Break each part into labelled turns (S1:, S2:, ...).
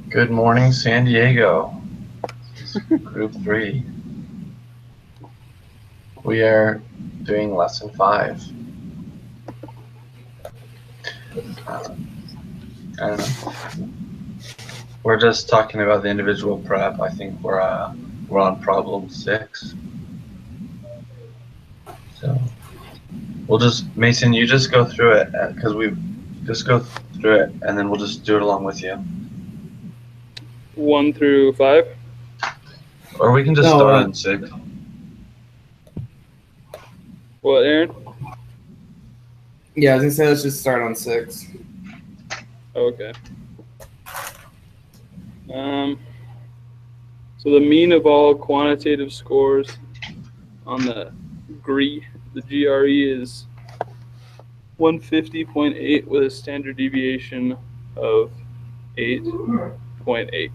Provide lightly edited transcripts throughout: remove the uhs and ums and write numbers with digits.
S1: Good morning, San Diego. Group 3. We are doing lesson 5. I don't know. We're just talking about the individual prep. I think we're on problem 6. So we'll just, Mason, you just go through it because we just go through it, and then we'll just do it along with you.
S2: 1 through 5.
S1: Or we can just start on 6.
S2: What, Aaron?
S3: Yeah, I was gonna say let's just start on 6.
S2: Okay. So the mean of all quantitative scores on the GRE is 150.8 with a standard deviation of 8.8.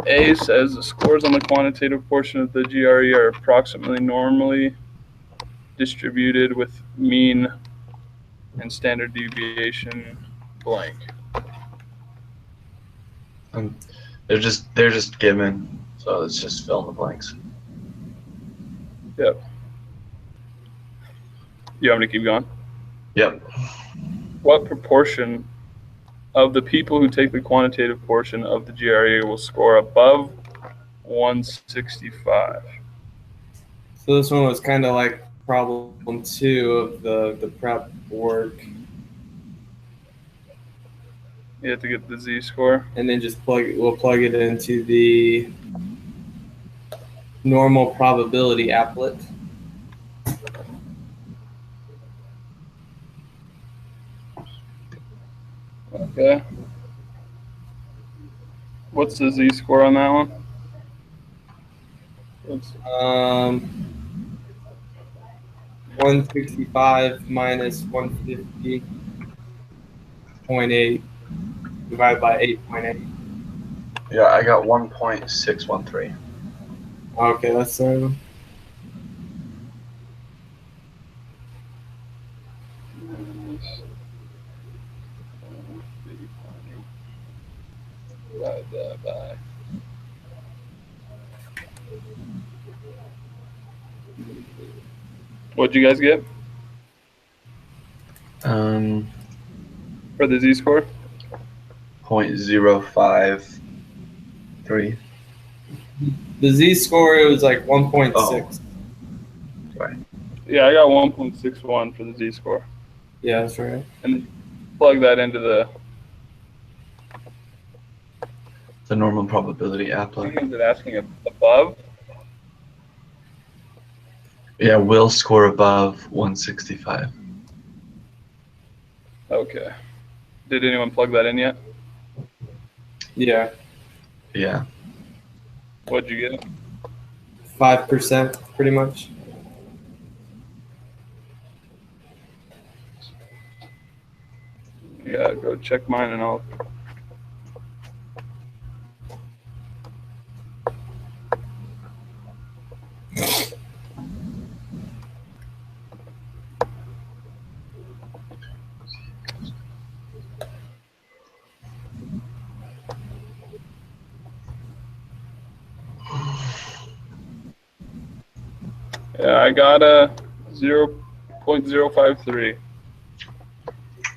S2: A says the scores on the quantitative portion of the GRE are approximately normally distributed with mean and standard deviation blank.
S1: They're just given, so let's just fill in the blanks.
S2: Yep. You want me to keep going?
S1: Yep.
S2: What proportion of the people who take the quantitative portion of the GRE will score above 165?
S3: So this one was kind of like problem 2 of the prep work.
S2: You have to get the z-score.
S3: And then just we'll plug it into the normal probability applet.
S2: Okay. What's the z-score on that one?
S3: 165 minus 150.8 divided by 8.8.
S1: Yeah, I got 1.613.
S3: Okay, that's
S2: Divide that by. What'd you guys get for the z-score?
S1: 0.053.
S3: the z-score. It was like 1.6.
S1: Oh. Right.
S2: Yeah, I got 1.61 for the z-score.
S3: Yeah, that's right.
S2: And then plug that into the
S1: normal probability applet.
S2: Is it asking above?
S1: Yeah, will score above 165.
S2: Okay. Did anyone plug that in yet?
S3: Yeah.
S1: Yeah.
S2: What'd you get?
S3: 5%, pretty much.
S2: Yeah, go check mine and I'll. Yeah, I got a 0.053.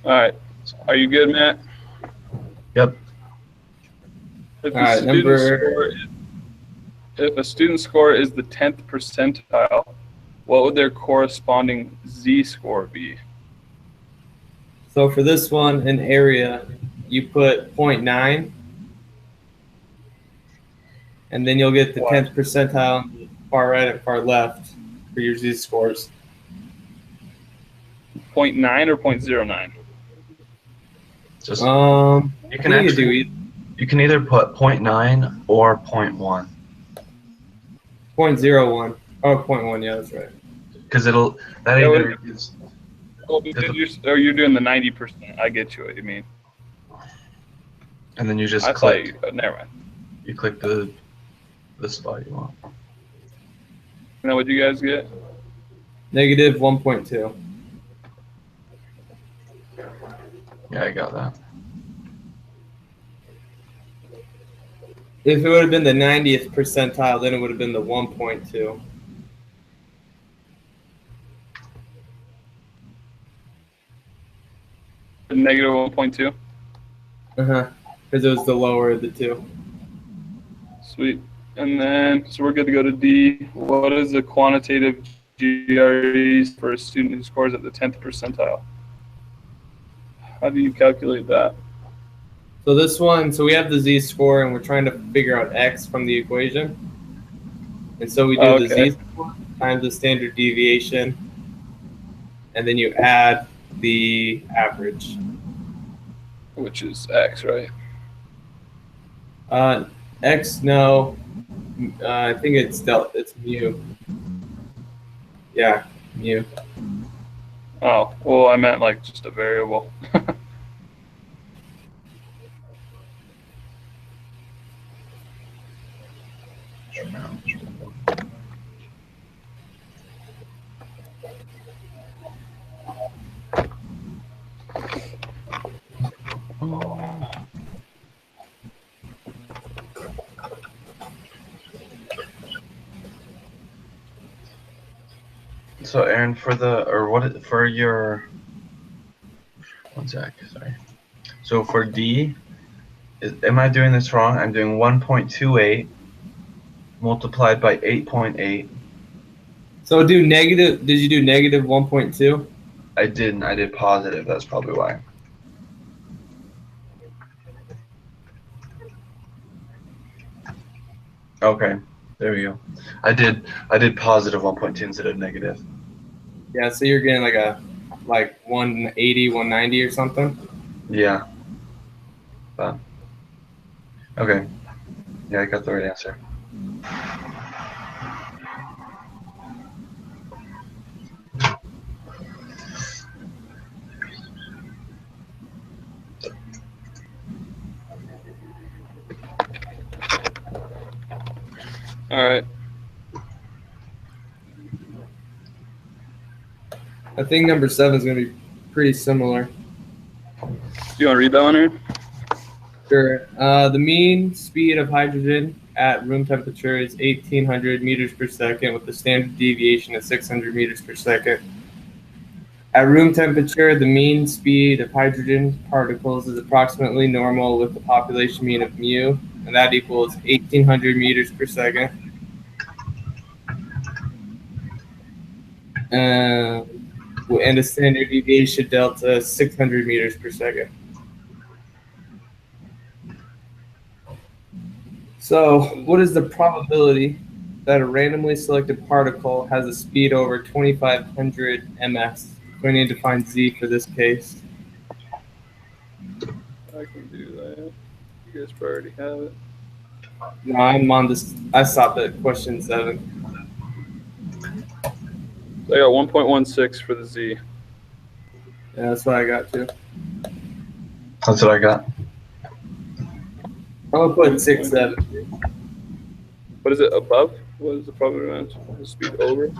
S2: All right. Are you good, Matt?
S1: Yep.
S2: If
S3: All right,
S2: if a student score is the 10th percentile, what would their corresponding z-score be?
S3: So for this one, in area, you put 0.9, and then you'll get the 10th percentile on the far right and far left for your z-scores.
S2: 0.9 or 0.09?
S1: Just
S3: you can actually
S1: you can either put 0.9 or 0.1.
S3: 0.01. Oh, 0.1, yeah, that's right.
S1: Because either is.
S2: Well, you're doing the 90%. I get you what you mean.
S1: And then you just click.
S2: Never mind.
S1: You click the spot you want.
S2: Now, what'd you guys get?
S3: Negative 1.2.
S1: Yeah, I got that.
S3: If it would have been the 90th percentile, then it would have been the 1.2.
S2: Negative 1.2.
S3: Because it was the lower of the two.
S2: Sweet. And then, so we're good to go to D. What is the quantitative GREs for a student who scores at the 10th percentile? How do you calculate that?
S3: So this one, so we have the z-score, and we're trying to figure out x from the equation. And so we do the z-score times the standard deviation, and then you add the average.
S2: Which is X, right?
S3: X, no. I think it's mu. Yeah, mu.
S2: Oh, well, I meant like just a variable.
S1: So Aaron, for your 1 sec, sorry. So for D, am I doing this wrong? I'm doing 1.28 multiplied by 8.8.
S3: So do negative. Did you do negative 1.2?
S1: I didn't. I did positive. That's probably why. Okay, there we go. I did positive 1.2 instead of negative.
S3: Yeah, so you're getting like 180, 190 or something.
S1: Yeah. But, okay. Yeah, I got the right answer.
S2: All right.
S3: I think number 7 is going to be pretty similar.
S2: Do you want to read that one, Aaron?
S3: Sure. The mean speed of hydrogen at room temperature is 1,800 meters per second with the standard deviation of 600 meters per second. At room temperature, the mean speed of hydrogen particles is approximately normal with the population mean of mu, and that equals 1,800 meters per second. And the standard deviation delta is 600 meters per second. So, what is the probability that a randomly selected particle has a speed over 2,500 ms? We need to find z for this case.
S2: I can do that. You guys already have it.
S3: No, I'm on this. I stopped at question 7.
S2: So I got 1.16 for the Z.
S3: Yeah, that's what I got too.
S1: That's what I got.
S3: I'm gonna put 6, 7.
S2: What is it above? What is the probability of the speed over?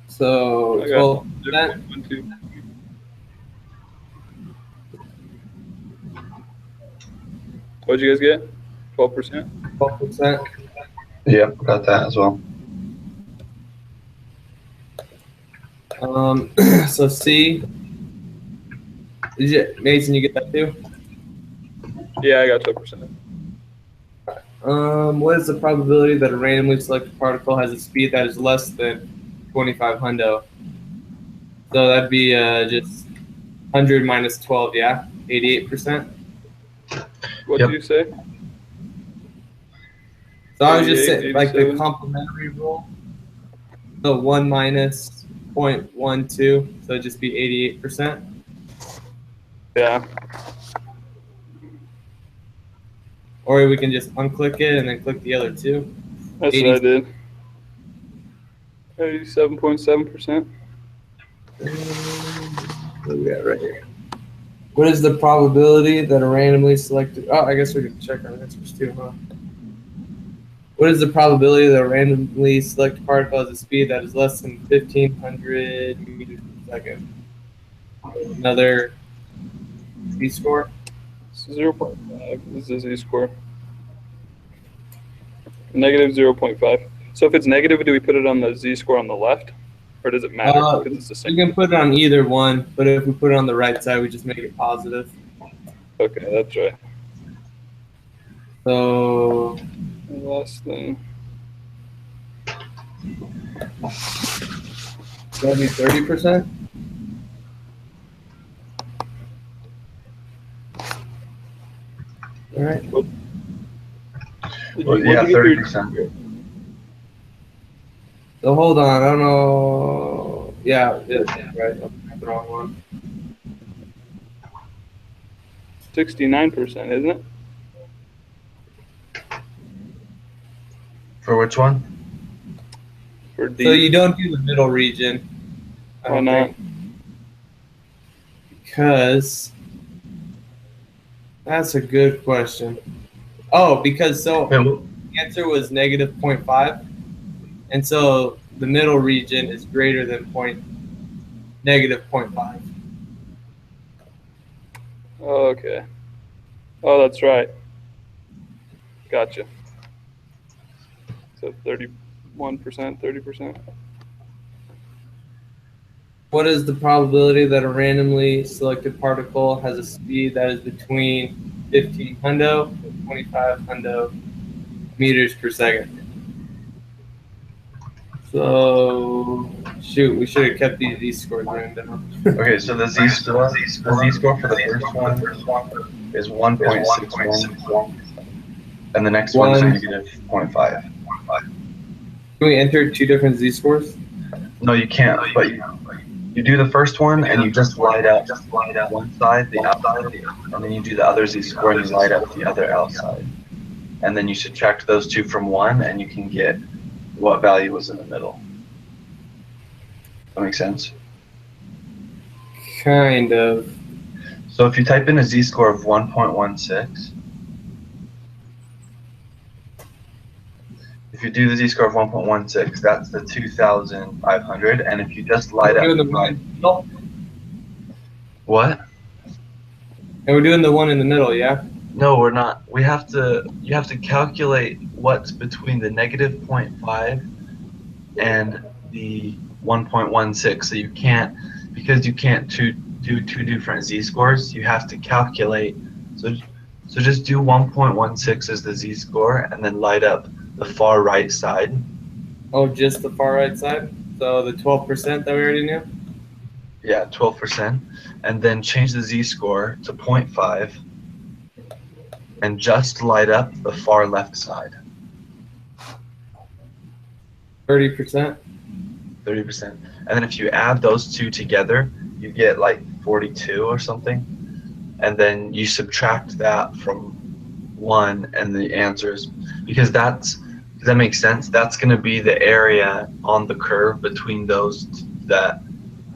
S3: So
S2: I got
S3: 12%.
S2: 0.12. What'd you guys get? 12%?
S3: 12%.
S1: Yep, got that as well.
S3: So C. Mason, you get that too?
S2: Yeah, I got 12%.
S3: What is the probability that a randomly selected particle has a speed that is less than 2,500? So that'd be just 100 minus 12, yeah? 88%?
S2: What
S1: Yep.
S2: did you say?
S3: So I was just
S2: 88,
S3: saying, like the
S2: 87?
S3: complementary rule. So 1 minus 0.12, so it'd just be 88%.
S2: Yeah.
S3: Or we can just unclick it and then click the other two.
S2: That's
S3: 80.
S2: what I did. 87.7%.
S3: What do we got right here? What is the probability that a randomly selected... Oh, I guess we can check our answers too, huh? What is the probability that a randomly selected particle has a speed that is less than 1,500 meters per second? Another Z-score?
S2: 0.5 is the z-score. Negative 0.5. So if it's negative, do we put it on the z-score on the left? Or does it matter because it's the
S3: You
S2: same?
S3: can put it on either one, but if we put it on the right side, we just make it positive.
S2: Okay, that's right.
S3: So
S2: Less than.
S3: that'd be 30%. All right.
S2: Did
S1: Well,
S2: you-
S1: yeah,
S2: what did you get
S1: 30%.
S3: So hold on, I don't know. Yeah, right. I'm the wrong one.
S2: 69%, isn't it?
S1: For which one?
S2: For D.
S3: So you don't do the middle region. I
S2: Why
S3: don't
S2: not?
S3: think. Because that's a good question. Oh, because so
S1: Wait, what-
S3: the answer was negative 0.5, and so the middle region is greater than negative 0.5.
S2: Oh, okay. Oh, that's right. Gotcha. So 31%, 30%.
S3: What is the probability that a randomly selected particle has a speed that is between 15 hundo and 25 hundo meters per second? So, shoot, we should have kept these scores random.
S1: Okay, so the z-score for the first one is 1.61, and the next one is negative 0.5.
S3: Can we enter two different z-scores?
S1: No, you can't, but you do the first one and you just light up one side, the outside, and then you do the other z-score and you light up the other outside. And then you subtract those two from one and you can get what value was in the middle. That makes sense?
S3: Kind of.
S1: So if you type in a z-score of 1.16, if you do the z-score of 1.16, that's the 2,500, and if you just light
S3: We're
S1: up
S3: doing the one in the middle?
S1: what?
S3: And we're doing the one in the middle, yeah?
S1: No, we're not. You have to calculate what's between the negative 0.5 and the 1.16. So you can't, because you can't do two different z-scores, you have to calculate. So just do 1.16 as the z-score and then light up the far right side.
S3: Oh, just the far right side? So the 12% that we already knew?
S1: Yeah, 12%. And then change the z-score to 0.5 and just light up the far left side.
S3: 30%?
S1: 30%. And then if you add those two together, you get like 42 or something. And then you subtract that from one and the answers, because does that make sense? That's going to be the area on the curve between those, the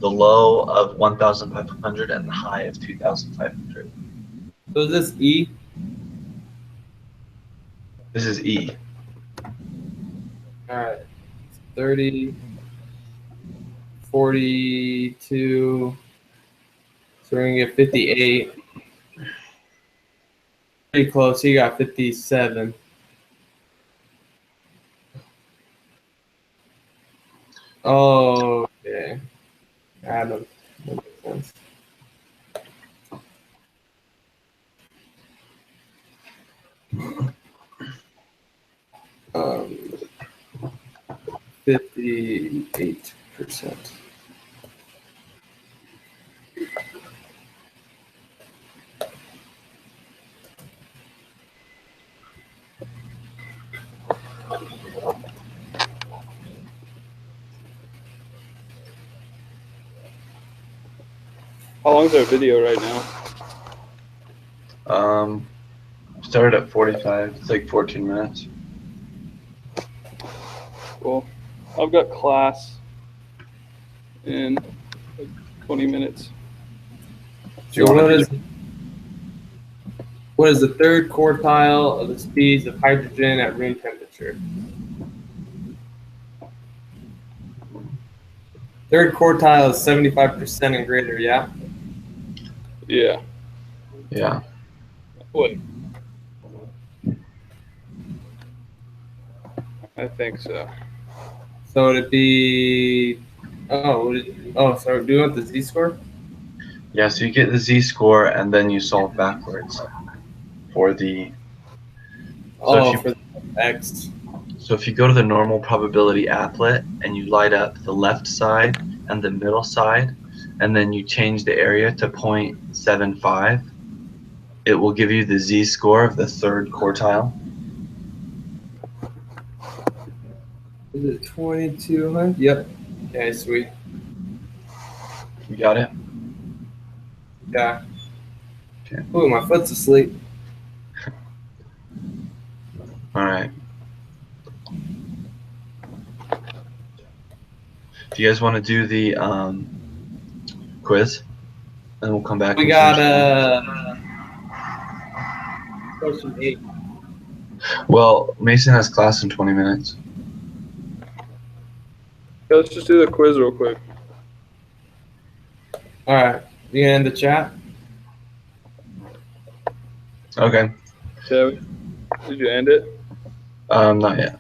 S1: low of 1,500 and the high of 2,500.
S3: So is this E?
S1: This is E.
S3: All right. 30, 42. So we're going to get 58. Pretty close. You got 57. Oh, okay. That makes sense. Um, 58%.
S2: How long is our video right now?
S1: Started at 45. It's like 14 minutes.
S2: Cool. I've got class in like 20 minutes.
S3: So what is the third quartile of the speeds of hydrogen at room temperature? Third quartile is 75% and greater, yeah?
S2: Yeah.
S1: Yeah.
S2: Wait. I think so.
S3: So would it be? Sorry. Do you want the z-score?
S1: Yeah, so you get the z-score and then you solve backwards for the. So if you
S3: For the x.
S1: So if you go to the normal probability applet and you light up the left side and the middle side, and then you change the area to 0.75, it will give you the z-score of the third quartile.
S3: Is it 2200? Yep. Okay, sweet.
S1: You got it?
S3: Yeah.
S1: Okay.
S3: Ooh, my foot's asleep.
S1: All right. Do you guys want to do the quiz? And we'll come back.
S3: We
S1: and
S3: got
S1: finish
S3: question 8.
S1: Well, Mason has class in 20 minutes.
S2: Okay, let's just do the quiz real quick.
S3: All right. You gonna end the chat?
S1: Okay.
S2: Okay. Did you end it?
S1: Not yet.